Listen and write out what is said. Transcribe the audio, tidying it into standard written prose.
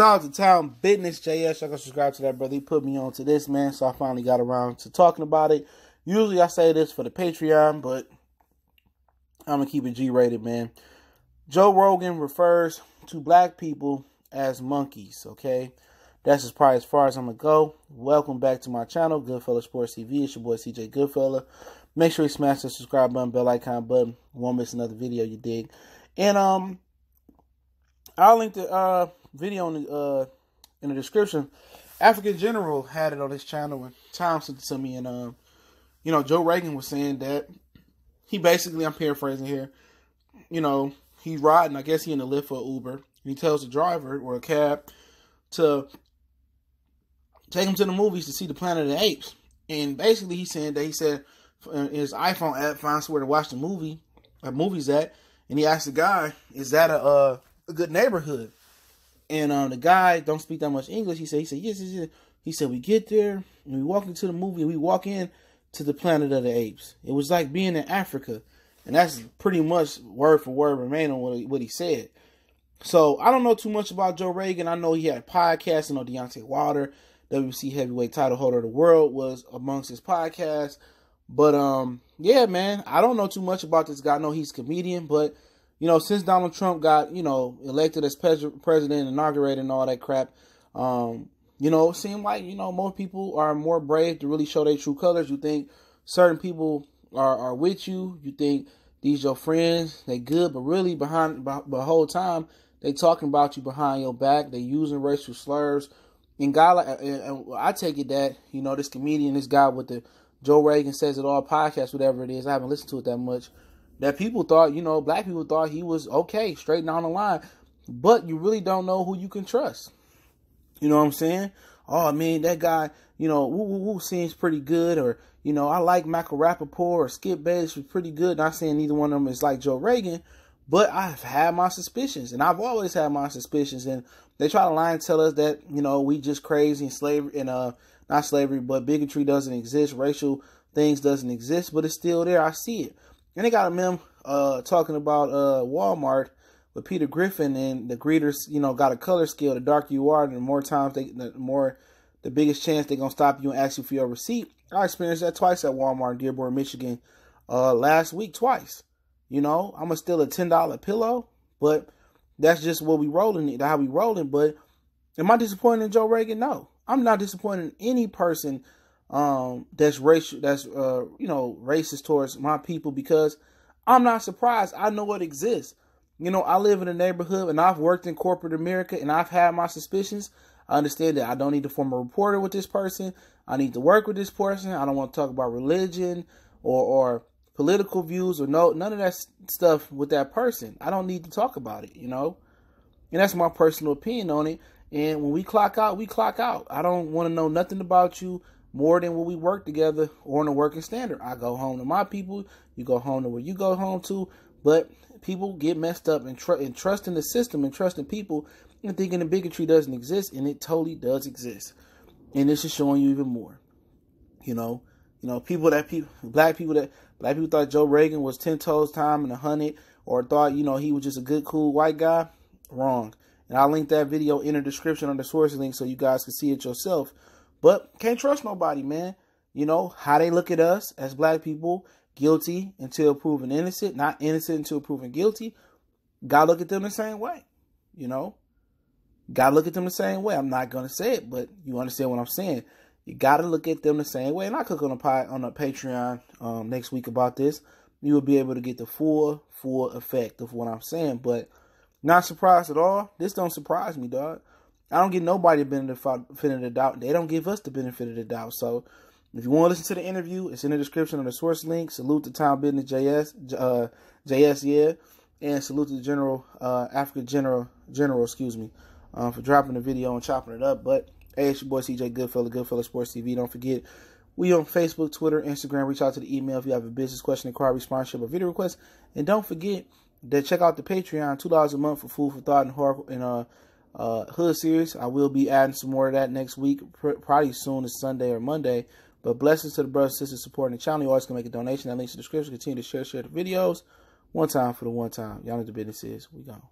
Shout out to Town Business JS. Y'all can subscribe to that, brother. He put me on to this, man. So I finally got around to talking about it. Usually I say this for the Patreon, but I'm going to keep it G-rated, man. Joe Rogan refers to black people as monkeys, okay? That's probably as far as I'm going to go. Welcome back to my channel, Goodfella Sports TV. It's your boy CJ Goodfella. Make sure you smash the subscribe button, bell icon button. Won't miss another video, you dig. And I'll link the video in the description. African General had it on his channel and Tom sent it to me. And, you know, Joe Rogan was saying that he basically, I'm paraphrasing here, you know, he's riding, I guess he in the Lyft or Uber. And he tells the driver or a cab to take him to the movies to see the Planet of the Apes. And basically he's saying that he said his iPhone app finds where to watch the movies at. And he asked the guy, is that a good neighborhood? And the guy don't speak that much English. He said, yes. He said, we get there and we walk into the movie and we walk in to the Planet of the Apes. It was like being in Africa. And that's pretty much word for word remain on what he said. So I don't know too much about Joe Rogan. I know he had a podcast. I know Deontay Wilder, WBC heavyweight title holder of the world, was amongst his podcasts. But yeah, man, I don't know too much about this guy. I know he's a comedian, but you know, since Donald Trump got, you know, elected as president, inaugurated and all that crap, you know, it seemed like, you know, most people are more brave to really show their true colors. You think certain people are with you. You think these your friends, they good, but really behind the whole time, they talking about you behind your back. They using racial slurs. And I take it that, you know, this comedian, this guy with the Joe Rogan Says It All podcast, whatever it is, I haven't listened to it that much, that people thought, you know, black people thought he was okay, straight down the line. But you really don't know who you can trust. You know what I'm saying? Oh, man, that guy, you know, woo seems pretty good. Or, you know, I like Michael Rappaport or Skip Bayless was pretty good. Not saying neither one of them is like Joe Rogan, but I've had my suspicions. And I've always had my suspicions. And they try to lie and tell us that, you know, we just crazy and slavery and, not slavery, but bigotry doesn't exist. Racial things doesn't exist, but it's still there. I see it. And they got a meme talking about Walmart with Peter Griffin, and the greeters, you know, got a color scale. The darker you are, the more times the biggest chance they're gonna stop you and ask you for your receipt. I experienced that twice at Walmart in Dearborn, Michigan, last week, twice. You know, I'm gonna steal a $10 pillow, but that's just what we rolling, how we rolling. But am I disappointed in Joe Rogan? No, I'm not disappointed in any person that's racial, that's you know, racist towards my people, because I'm not surprised. I know it exists. You know, I live in a neighborhood and I've worked in corporate America and I've had my suspicions. I understand that I don't need to form a reporter with this person. I need to work with this person. I don't want to talk about religion or political views or none of that stuff with that person. I don't need to talk about it, you know, and that's my personal opinion on it. And when we clock out, we clock out. I don't want to know nothing about you more than when we work together or in a working standard. I go home to my people. You go home to where you go home to. But people get messed up and trusting the system and trusting people and thinking the bigotry doesn't exist, and it totally does exist. And this is showing you even more. You know, black people thought Joe Rogan was 10 toes time and 100, or thought, you know, he was just a good, cool white guy. Wrong. And I'll link that video in the description on the source link so you guys can see it yourself. But can't trust nobody, man. You know, how they look at us as black people, guilty until proven innocent, not innocent until proven guilty. Gotta look at them the same way, you know. Gotta look at them the same way. I'm not going to say it, but you understand what I'm saying. You gotta look at them the same way. And I'll click on a Patreon next week about this. You will be able to get the full effect of what I'm saying. But not surprised at all. This don't surprise me, dog. I don't give nobody the benefit of the doubt. They don't give us the benefit of the doubt. So if you want to listen to the interview, it's in the description on the source link. Salute to Town Business JS, yeah. And salute to the General, African General, for dropping the video and chopping it up. But hey, it's your boy CJ Goodfella Sports TV. Don't forget, we on Facebook, Twitter, Instagram. Reach out to the email if you have a business question, inquiry, sponsorship, or video request. And don't forget to check out the Patreon, $2 a month for food for thought and horror and hood series. I will be adding some more of that next week, probably soon as Sunday or Monday. But blessings to the brothers and sisters supporting the channel. You always can make a donation. That link's in the description. Continue to share the videos. One time for the one time. Y'all know what the business is. We gone.